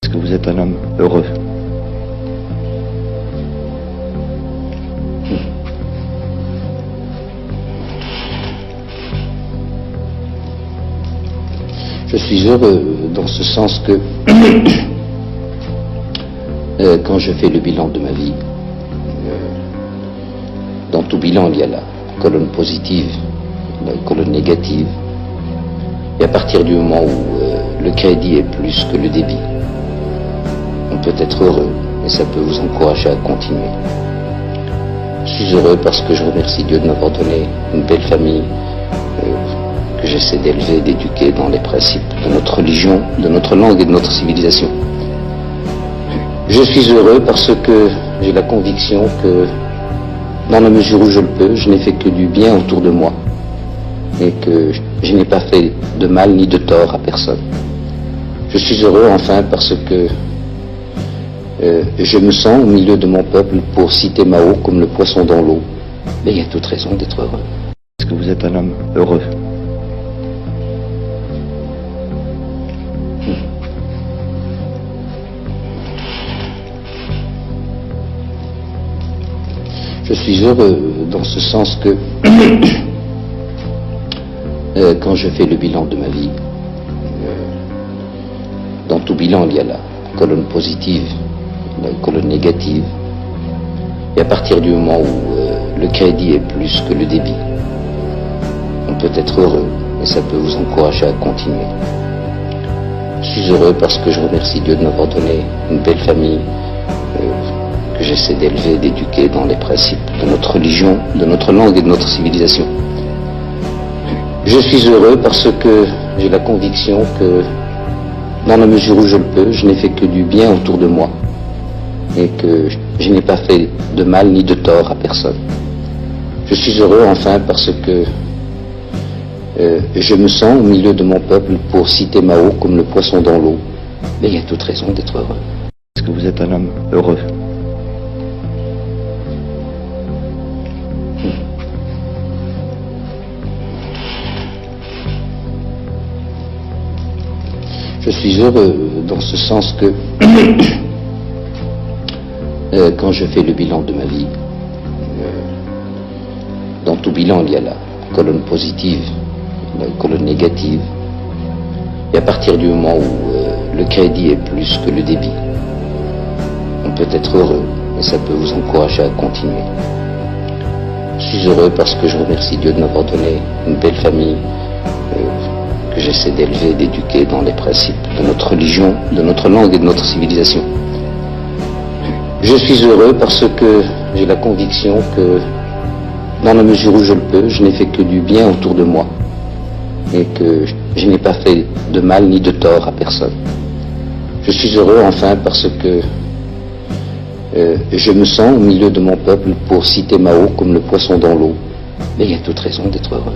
Est-ce que vous êtes un homme heureux? Je suis heureux dans ce sens que quand je fais le bilan de ma vie, dans tout bilan il y a la colonne positive, la colonne négative, et à partir du moment où le crédit est plus que le débit, on peut être heureux et ça peut vous encourager à continuer. Je suis heureux parce que je remercie Dieu de m'avoir donné une belle famille que j'essaie d'élever, d'éduquer dans les principes de notre religion, de notre langue et de notre civilisation. Je suis heureux parce que j'ai la conviction que dans la mesure où je le peux, je n'ai fait que du bien autour de moi et que je n'ai pas fait de mal ni de tort à personne. Je suis heureux enfin parce que je me sens au milieu de mon peuple, pour citer Mao, comme le poisson dans l'eau. Mais il y a toute raison d'être heureux. Est-ce que vous êtes un homme heureux? Je suis heureux dans ce sens que quand je fais le bilan de ma vie, dans tout bilan il y a la colonne positive, la colonne négative, et à partir du moment où le crédit est plus que le débit, on peut être heureux et ça peut vous encourager à continuer. Je suis heureux parce que je remercie Dieu de m'avoir donné une belle famille que j'essaie d'élever, d'éduquer dans les principes de notre religion, de notre langue et de notre civilisation. Je suis heureux parce que j'ai la conviction que dans la mesure où je le peux, je n'ai fait que du bien autour de moi et que je n'ai pas fait de mal ni de tort à personne. Je suis heureux enfin parce que je me sens au milieu de mon peuple, pour citer Mao, comme le poisson dans l'eau. Mais il y a toute raison d'être heureux. Est-ce que vous êtes un homme heureux? Je suis heureux dans ce sens que quand je fais le bilan de ma vie, dans tout bilan il y a la colonne positive, la colonne négative, et à partir du moment où le crédit est plus que le débit, on peut être heureux et ça peut vous encourager à continuer. Je suis heureux parce que je remercie Dieu de m'avoir donné une belle famille que j'essaie d'élever, d'éduquer dans les principes de notre religion, de notre langue et de notre civilisation. Je suis heureux parce que j'ai la conviction que dans la mesure où je le peux, je n'ai fait que du bien autour de moi et que je n'ai pas fait de mal ni de tort à personne. Je suis heureux enfin parce que je me sens au milieu de mon peuple, pour citer Mao, comme le poisson dans l'eau. Mais il y a toute raison d'être heureux.